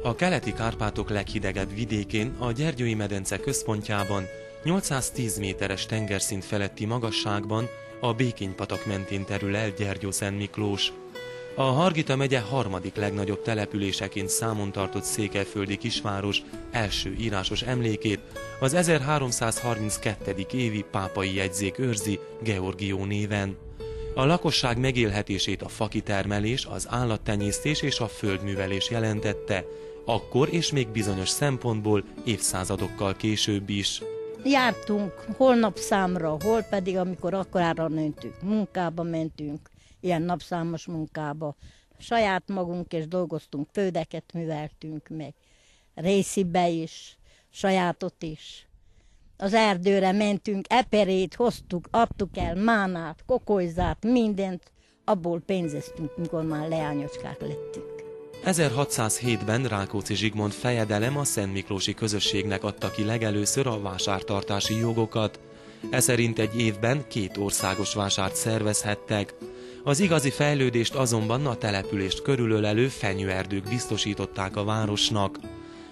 A keleti Kárpátok leghidegebb vidékén, a Gyergyói medence központjában, 810 méteres tengerszint feletti magasságban a Békény-patak mentén terül el Gyergyószentmiklós. A Hargita megye harmadik legnagyobb településeként számon tartott székelyföldi kisváros első írásos emlékét az 1332. évi pápai jegyzék őrzi Georgió néven. A lakosság megélhetését a fakitermelés, az állattenyésztés és a földművelés jelentette, akkor és még bizonyos szempontból évszázadokkal később is. Jártunk hol napszámra, hol pedig amikor akkorára mentünk, munkába mentünk, ilyen napszámos munkába. Saját magunk is dolgoztunk, földeket műveltünk meg, részibe is, sajátot is. Az erdőre mentünk, eperét hoztuk, adtuk el, mánát, kokolyzát, mindent, abból pénzeztünk, mikor már leányocskák lettünk. 1607-ben Rákóczi Zsigmond fejedelem a szentmiklósi közösségnek adta ki legelőször a vásártartási jogokat. Eszerint egy évben 2 országos vásárt szervezhettek. Az igazi fejlődést azonban a települést körülölelő fenyőerdők biztosították a városnak.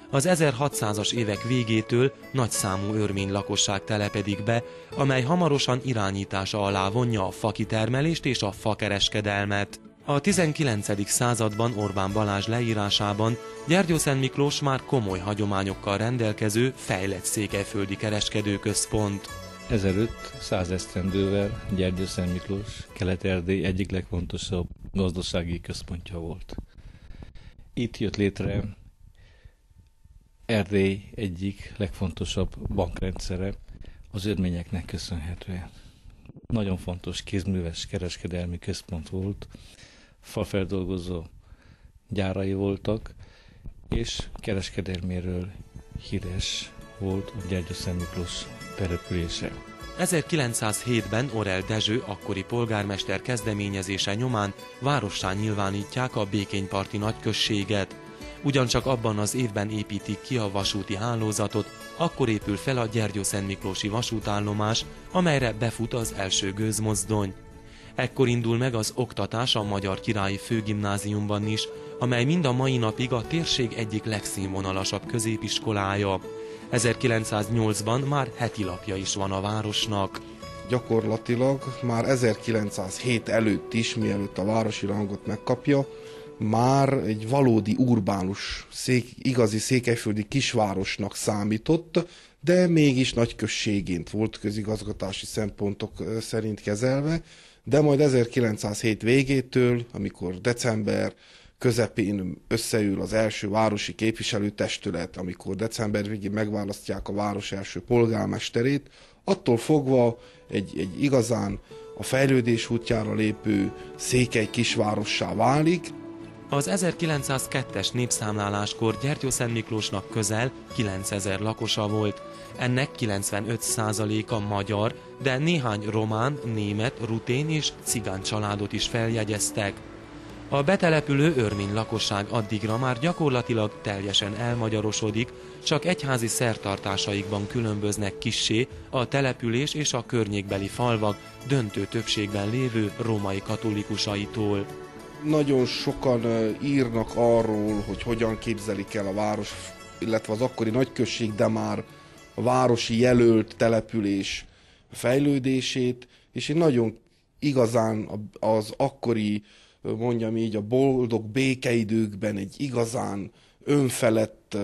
Az 1600-as évek végétől nagyszámú örmény lakosság telepedik be, amely hamarosan irányítása alá vonja a fakitermelést és a fakereskedelmet. A 19. században Orbán Balázs leírásában Gyergyószentmiklós már komoly hagyományokkal rendelkező, fejlett székelyföldi kereskedőközpont. Ezelőtt 100 esztendővel Gyergyószentmiklós Kelet-Erdély egyik legfontosabb gazdasági központja volt. Itt jött létre Erdély egyik legfontosabb bankrendszere az örményeknek köszönhetően. Nagyon fontos kézműves kereskedelmi központ volt, fafeldolgozó gyárai voltak, és kereskedelméről híres volt a Gyergyószentmiklós települése. 1907-ben Orell Dezső akkori polgármester kezdeményezése nyomán várossá nyilvánítják a Békény-parti nagyközséget. Ugyancsak abban az évben építik ki a vasúti hálózatot, akkor épül fel a Gyergyószentmiklósi vasútállomás, amelyre befut az első gőzmozdony. Ekkor indul meg az oktatás a Magyar Királyi Főgimnáziumban is, amely mind a mai napig a térség egyik legszínvonalasabb középiskolája. 1908-ban már heti lapja is van a városnak. Gyakorlatilag már 1907 előtt is, mielőtt a városi rangot megkapja, már egy valódi urbánus, igazi székelyföldi kisvárosnak számított, de mégis nagyközségként volt közigazgatási szempontok szerint kezelve, de majd 1907 végétől, amikor december közepén összeül az első városi képviselőtestület, amikor december végén megválasztják a város első polgármesterét, attól fogva egy igazán a fejlődés útjára lépő székely kisvárossá válik. Az 1902-es népszámláláskor Gyergyószentmiklósnak közel 9000 lakosa volt. Ennek 95%-a magyar, de néhány román, német, rutén és cigány családot is feljegyeztek. A betelepülő örmény lakosság addigra már gyakorlatilag teljesen elmagyarosodik, csak egyházi szertartásaikban különböznek kissé a település és a környékbeli falvak döntő többségben lévő római katolikusaitól. Nagyon sokan írnak arról, hogy hogyan képzelik el a város, illetve az akkori nagyközség, de már a városi jelölt település fejlődését, és én nagyon igazán az akkori, mondjam így, a boldog békeidőkben egy igazán önfelett,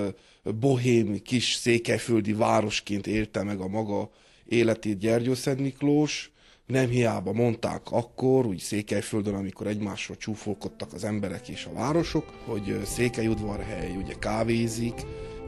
bohém kis székelyföldi városként élte meg a maga életét Gyergyószentmiklós. Nem hiába mondták akkor, úgy Székelyföldön, amikor egymásra csúfolkodtak az emberek és a városok, hogy Székelyudvarhely ugye kávézik,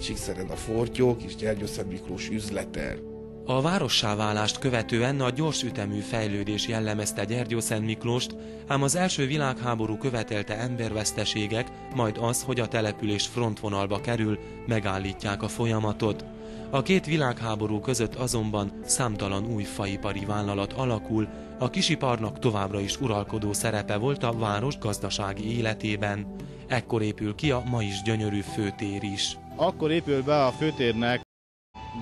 Csíkszereda fortyog, és Gyergyószentmiklós üzletel. A várossá válást követően a gyors ütemű fejlődés jellemezte Gyergyószentmiklóst, ám az első világháború követelte emberveszteségek, majd az, hogy a település frontvonalba kerül, megállítják a folyamatot. A két világháború között azonban számtalan új faipari vállalat alakul, a kisiparnak továbbra is uralkodó szerepe volt a város gazdasági életében. Ekkor épül ki a ma is gyönyörű főtér is. Akkor épül be a főtérnek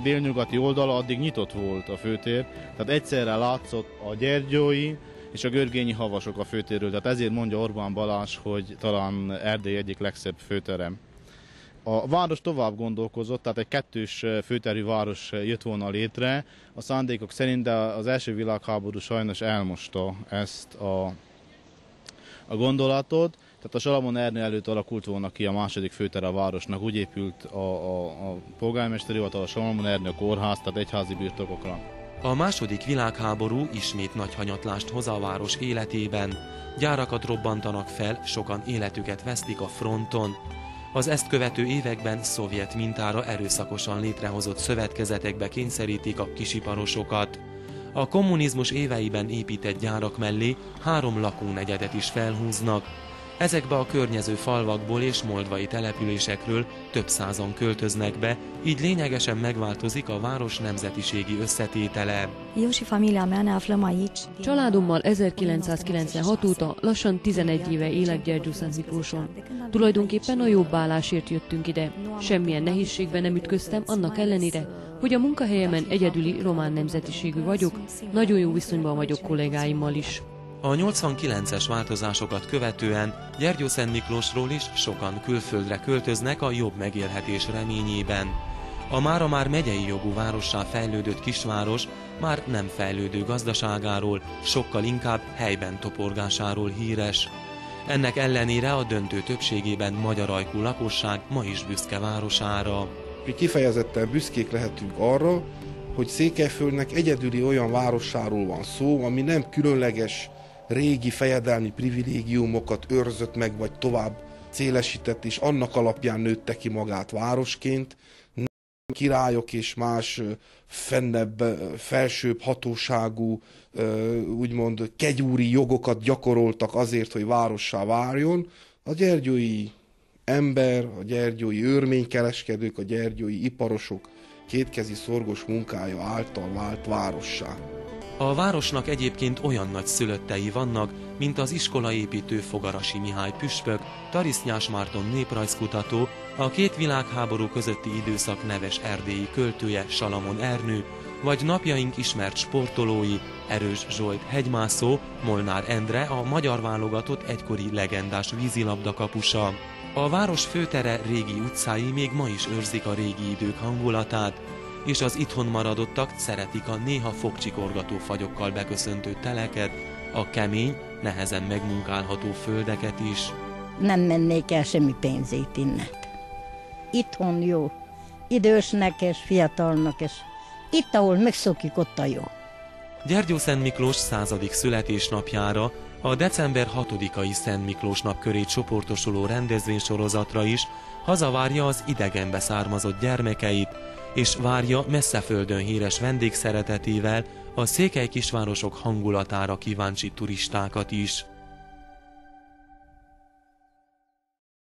délnyugati oldala, addig nyitott volt a főtér, tehát egyszerre látszott a gyergyói és a görgényi havasok a főtérről, tehát ezért mondja Orbán Balázs, hogy talán Erdély egyik legszebb főtere. A város tovább gondolkozott, tehát egy kettős főterű város jött volna létre a szándékok szerint, de az első világháború sajnos elmosta ezt a gondolatot. Tehát a Salamon Ernő előtt alakult volna ki a második főtere a városnak, úgy épült a polgármesteri hivatal, a Salamon Ernő kórház, tehát egyházi birtokokra. A második világháború ismét nagy hanyatlást hoz a város életében. Gyárakat robbantanak fel, sokan életüket vesztik a fronton. Az ezt követő években szovjet mintára erőszakosan létrehozott szövetkezetekbe kényszerítik a kisiparosokat. A kommunizmus éveiben épített gyárak mellé 3 lakónegyedet is felhúznak. Ezekbe a környező falvakból és moldvai településekről több százan költöznek be, így lényegesen megváltozik a város nemzetiségi összetétele. Családommal 1996 óta lassan 11 éve élek Gyergyószentmiklóson. Tulajdonképpen a jobb állásért jöttünk ide. Semmilyen nehézségben nem ütköztem, annak ellenére, hogy a munkahelyemen egyedüli román nemzetiségű vagyok, nagyon jó viszonyban vagyok kollégáimmal is. A 89-es változásokat követően Gyergyószentmiklósról is sokan külföldre költöznek a jobb megélhetés reményében. A mára már megyei jogú várossá fejlődött kisváros már nem fejlődő gazdaságáról, sokkal inkább helyben toporgásáról híres. Ennek ellenére a döntő többségében magyar ajkú lakosság ma is büszke városára. Mi kifejezetten büszkék lehetünk arra, hogy Székelyföldnek egyedüli olyan városáról van szó, ami nem különleges régi fejedelmi privilégiumokat őrzött meg, vagy tovább szélesített, és annak alapján nőtte ki magát városként. Királyok és más fennebb, felsőbb hatóságú, úgymond kegyúri jogokat gyakoroltak azért, hogy várossá váljon. A gyergyói ember, a gyergyói örménykereskedők, a gyergyói iparosok kétkezi szorgos munkája által vált várossá. A városnak egyébként olyan nagy szülöttei vannak, mint az iskolaépítő Fogarasi Mihály püspök, Tarisznyás Márton néprajzkutató, a 2 világháború közötti időszak neves erdélyi költője Salamon Ernő, vagy napjaink ismert sportolói, Erős Zsolt hegymászó, Molnár Endre, a magyar válogatott egykori legendás vízilabdakapusa. A város főtere régi utcái még ma is őrzik a régi idők hangulatát, és az itthon maradottak szeretik a néha fogcsikorgató fagyokkal beköszöntő teleket, a kemény, nehezen megmunkálható földeket is. Nem mennék el semmi pénzét innen. Itthon jó, idősnek és fiatalnak, és itt, ahol megszokjuk, ott a jó. Gyergyószent Miklós 100. születésnapjára a december 6-ai Szent Miklós nap köré csoportosuló rendezvénysorozatra is hazavárja az idegenbe származott gyermekeit, és várja messzeföldön híres vendégszeretetével a székely kisvárosok hangulatára kíváncsi turistákat is.